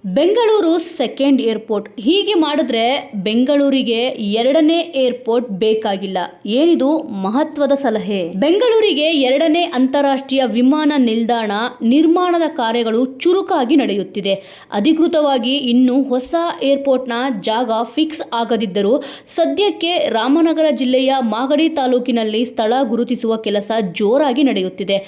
Bengaluru second airport. ಹೀಗೆ ಮಾಡಿದ್ರೆ ಬೆಂಗಳೂರಿಗೆ ಎರಡನೇ ಏರ್ಪೋರ್ಟ್ ಬೇಕಾಗಿಲ್ಲ. ಏನಿದು ಮಹತ್ವದ ಸಲಹೆ. ಬೆಂಗಳೂರಿಗೆ ಎರಡನೇ ಅಂತಾರಾಷ್ಟ್ರೀಯ ವಿಮಾನ ನಿಲ್ದಾಣ ನಿರ್ಮಾಣದ ಕಾರ್ಯಗಳು ಚುರುಕಾಗಿ ನಡೆಯುತ್ತಿದೆ. ಅಧಿಕೃತವಾಗಿ ಇನ್ನು ಹೊಸ ಏರ್ಪೋರ್ಟ್ನ ಜಾಗ ಫಿಕ್ಸ್ ಆಗದಿದ್ದರೂ ಸದ್ಯಕ್ಕೆ ರಾಮನಗರ ಜಿಲ್ಲೆಯ ಮಾಗಡಿ ತಾಲೂಕಿನಲ್ಲಿ ಸ್ಥಳ ಗುರುತಿಸುವ ಕೆಲಸ ಜೋರಾಗಿ ನಡೆಯುತ್ತಿದೆ.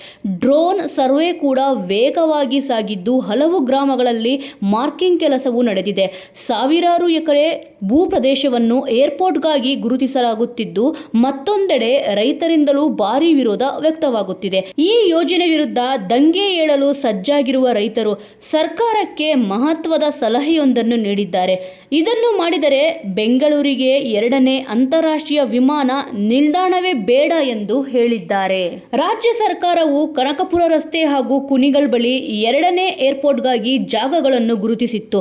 ಡ್ರೋನ್ ಸರ್ವೆ ಕೂಡ ವೇಗವಾಗಿ ಸಾಗಿದ್ದು ಹಲವು ಗ್ರಾಮಗಳಲ್ಲಿ ಮಾರ್ಕಿಂಗ್ ಕೆಲಸವೂ ನಡೆದಿದೆ. ಸಾವಿರಾರು ಎಕರೆ ಭೂ ಪ್ರದೇಶವನ್ನು ಏರ್ಪೋರ್ಟ್ಗಾಗಿ ಗುರುತಿಸಲಾಗುತ್ತಿದ್ದು ಮತ್ತೊಂದೆಡೆ ರೈತರಿಂದಲೂ ಭಾರೀ ವಿರೋಧ ವ್ಯಕ್ತವಾಗುತ್ತಿದೆ. ಈ ಯೋಜನೆ ವಿರುದ್ಧ ದಂಗೆ ಏಳಲು ಸಜ್ಜಾಗಿರುವ ರೈತರು ಸರ್ಕಾರಕ್ಕೆ ಮಹತ್ವದ ಸಲಹೆಯೊಂದನ್ನು ನೀಡಿದ್ದಾರೆ. ಇದನ್ನು ಮಾಡಿದರೆ ಬೆಂಗಳೂರಿಗೆ ಎರಡನೇ ಅಂತಾರಾಷ್ಟ್ರೀಯ ವಿಮಾನ ನಿಲ್ದಾಣವೇ ಬೇಡ ಎಂದು ಹೇಳಿದ್ದಾರೆ. ರಾಜ್ಯ ಸರ್ಕಾರವು ಕನಕಪುರ ರಸ್ತೆ ಹಾಗೂ ಕುಣಿಗಲ್ ಬಳಿ ಎರಡನೇ ಏರ್ಪೋರ್ಟ್ಗಾಗಿ ಜಾಗಗಳನ್ನು ಗುರುತಿಸಿತ್ತು.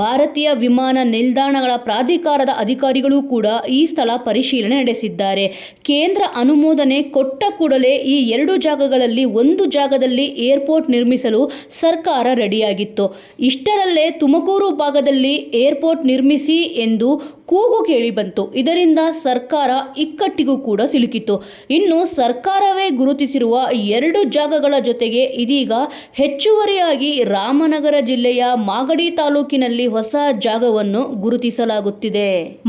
ಭಾರತೀಯ ವಿಮಾನ ನಿಲ್ದಾಣಗಳ ಪ್ರಾಧಿಕಾರದ ಅಧಿಕಾರಿಗಳು ಕೂಡ ಈ ಸ್ಥಳ ಪರಿಶೀಲನೆ ನಡೆಸಿದ್ದಾರೆ. ಕೇಂದ್ರ ಅನುಮೋದನೆ ಕೊಟ್ಟ ಕೂಡಲೇ ಈ ಎರಡು ಜಾಗಗಳಲ್ಲಿ ಒಂದು ಜಾಗದಲ್ಲಿ ಏರ್ಪೋರ್ಟ್ ನಿರ್ಮಿಸಲು ಸರ್ಕಾರ ರೆಡಿಯಾಗಿತ್ತು. ಇಷ್ಟರಲ್ಲೇ ತುಮಕೂರು ಭಾಗದಲ್ಲಿ ಏರ್ಪೋರ್ಟ್ ನಿರ್ಮಿಸಿ ಎಂದು ಕೂಗು ಕೇಳಿಬಂತು. ಇದರಿಂದ ಸರ್ಕಾರ ಇಕ್ಕಟ್ಟಿಗೂ ಕೂಡ ಸಿಲುಕಿತು. ಇನ್ನು ಸರ್ಕಾರವೇ ಗುರುತಿಸಿರುವ ಎರಡು ಜಾಗಗಳ ಜೊತೆಗೆ ಇದೀಗ ಹೆಚ್ಚುವರಿಯಾಗಿ ರಾಮನಗರ ಜಿಲ್ಲೆಯ ಮಾಗಡಿ ತಾಲೂಕಿನಲ್ಲಿ ಹೊಸ ಜಾಗವನ್ನು ಗುರುತಿಸಲಾಗುತ್ತಿದೆ.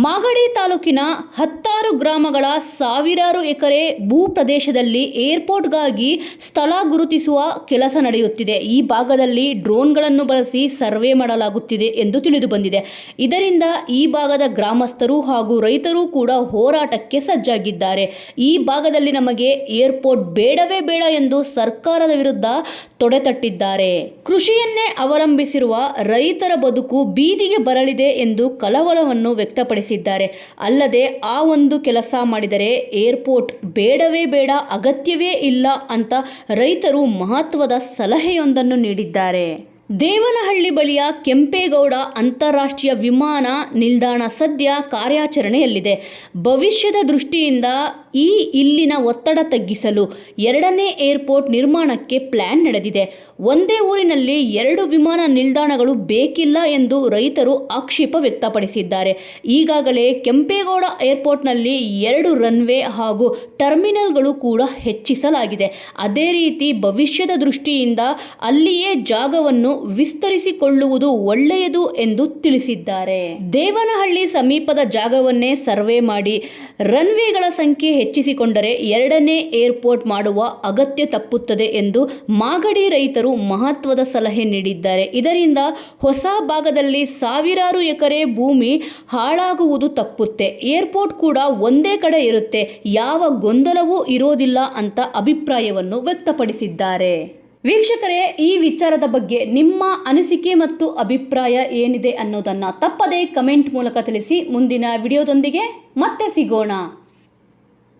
ಮಾಗಡಿ ತಾಲೂಕಿನ 10 ಗ್ರಾಮಗಳ ಸಾವಿರಾರು ಎಕರೆ ಭೂ ಪ್ರದೇಶದಲ್ಲಿ ಏರ್ಪೋರ್ಟ್ಗಾಗಿ ಸ್ಥಳ ಗುರುತಿಸುವ ಕೆಲಸ ನಡೆಯುತ್ತಿದೆ. ಈ ಭಾಗದಲ್ಲಿ ಡ್ರೋನ್ಗಳನ್ನು ಬಳಸಿ ಸರ್ವೆ ಮಾಡಲಾಗುತ್ತಿದೆ ಎಂದು ತಿಳಿದು ಬಂದಿದೆ. ಇದರಿಂದ ಈ ಭಾಗದ ಗ್ರಾಮಸ್ಥರು ಹಾಗೂ ರೈತರು ಕೂಡ ಹೋರಾಟಕ್ಕೆ ಸಜ್ಜಾಗಿದ್ದಾರೆ. ಈ ಭಾಗದಲ್ಲಿ ನಮಗೆ ಏರ್ಪೋರ್ಟ್ ಬೇಡವೇ ಬೇಡ ಎಂದು ಸರ್ಕಾರದ ವಿರುದ್ಧ ತೊಡೆತಟ್ಟಿದ್ದಾರೆ. ಕೃಷಿಯನ್ನೇ ಅವಲಂಬಿಸಿರುವ ರೈತರ ಬದುಕು ಬೀದಿಗೆ ಬರಲಿದೆ ಎಂದು ಕಳವಳವನ್ನು ವ್ಯಕ್ತಪಡಿಸಿದ್ದಾರೆ. ಅಲ್ಲದೆ ಆ ಒಂದು ಕೆಲಸ ಮಾಡಿದರೆ ಏರ್ಪೋರ್ಟ್ ಬೇಡವೇ ಬೇಡ, ಅಗತ್ಯವೇ ಇಲ್ಲ ಅಂತ ರೈತರು ಮಹತ್ವದ ಸಲಹೆಯೊಂದನ್ನು ನೀಡಿದ್ದಾರೆ. ದೇವನಹಳ್ಳಿ ಬಳಿಯ ಕೆಂಪೇಗೌಡ ಅಂತಾರಾಷ್ಟ್ರೀಯ ವಿಮಾನ ನಿಲ್ದಾಣ ಸದ್ಯ ಕಾರ್ಯಾಚರಣೆಯಲ್ಲಿದೆ. ಭವಿಷ್ಯದ ದೃಷ್ಟಿಯಿಂದ ಇಲ್ಲಿನ ಒತ್ತಡ ತಗ್ಗಿಸಲು ಎರಡನೇ ಏರ್ಪೋರ್ಟ್ ನಿರ್ಮಾಣಕ್ಕೆ ಪ್ಲಾನ್ ನಡೆದಿದೆ. ಒಂದೇ ಊರಿನಲ್ಲಿ ಎರಡು ವಿಮಾನ ನಿಲ್ದಾಣಗಳು ಬೇಕಿಲ್ಲ ಎಂದು ರೈತರು ಆಕ್ಷೇಪ ವ್ಯಕ್ತಪಡಿಸಿದ್ದಾರೆ. ಈಗಾಗಲೇ ಕೆಂಪೇಗೌಡ ಏರ್ಪೋರ್ಟ್ನಲ್ಲಿ 2 ರನ್ವೇ ಹಾಗೂ ಟರ್ಮಿನಲ್ಗಳು ಕೂಡ ಹೆಚ್ಚಿಸಲಾಗಿದೆ. ಅದೇ ರೀತಿ ಭವಿಷ್ಯದ ದೃಷ್ಟಿಯಿಂದ ಅಲ್ಲಿಯೇ ಜಾಗವನ್ನು ವಿಸ್ತರಿಸಿಕೊಳ್ಳುವುದು ಒಳ್ಳೆಯದು ಎಂದು ತಿಳಿಸಿದ್ದಾರೆ. ದೇವನಹಳ್ಳಿ ಸಮೀಪದ ಜಾಗವನ್ನೇ ಸರ್ವೆ ಮಾಡಿ ರನ್ವೇಗಳ ಸಂಖ್ಯೆ ಹೆಚ್ಚಿಸಿಕೊಂಡರೆ ಎರಡನೇ ಏರ್ಪೋರ್ಟ್ ಮಾಡುವ ಅಗತ್ಯ ತಪ್ಪುತ್ತದೆ ಎಂದು ಮಾಗಡಿ ರೈತರು ಮಹತ್ವದ ಸಲಹೆ ನೀಡಿದ್ದಾರೆ. ಇದರಿಂದ ಹೊಸ ಭಾಗದಲ್ಲಿ ಸಾವಿರಾರು ಎಕರೆ ಭೂಮಿ ಹಾಳಾಗುವುದು ತಪ್ಪುತ್ತೆ. ಏರ್ಪೋರ್ಟ್ ಕೂಡ ಒಂದೇ ಕಡೆ ಇರುತ್ತೆ, ಯಾವ ಗೊಂದಲವೂ ಇರೋದಿಲ್ಲ ಅಂತ ಅಭಿಪ್ರಾಯವನ್ನು ವ್ಯಕ್ತಪಡಿಸಿದ್ದಾರೆ. ವೀಕ್ಷಕರೇ, ಈ ವಿಚಾರದ ಬಗ್ಗೆ ನಿಮ್ಮ ಅನಿಸಿಕೆ ಮತ್ತು ಅಭಿಪ್ರಾಯ ಏನಿದೆ ಅನ್ನೋದನ್ನು ತಪ್ಪದೇ ಕಮೆಂಟ್ ಮೂಲಕ ತಿಳಿಸಿ. ಮುಂದಿನ ವಿಡಿಯೋದೊಂದಿಗೆ ಮತ್ತೆ ಸಿಗೋಣ.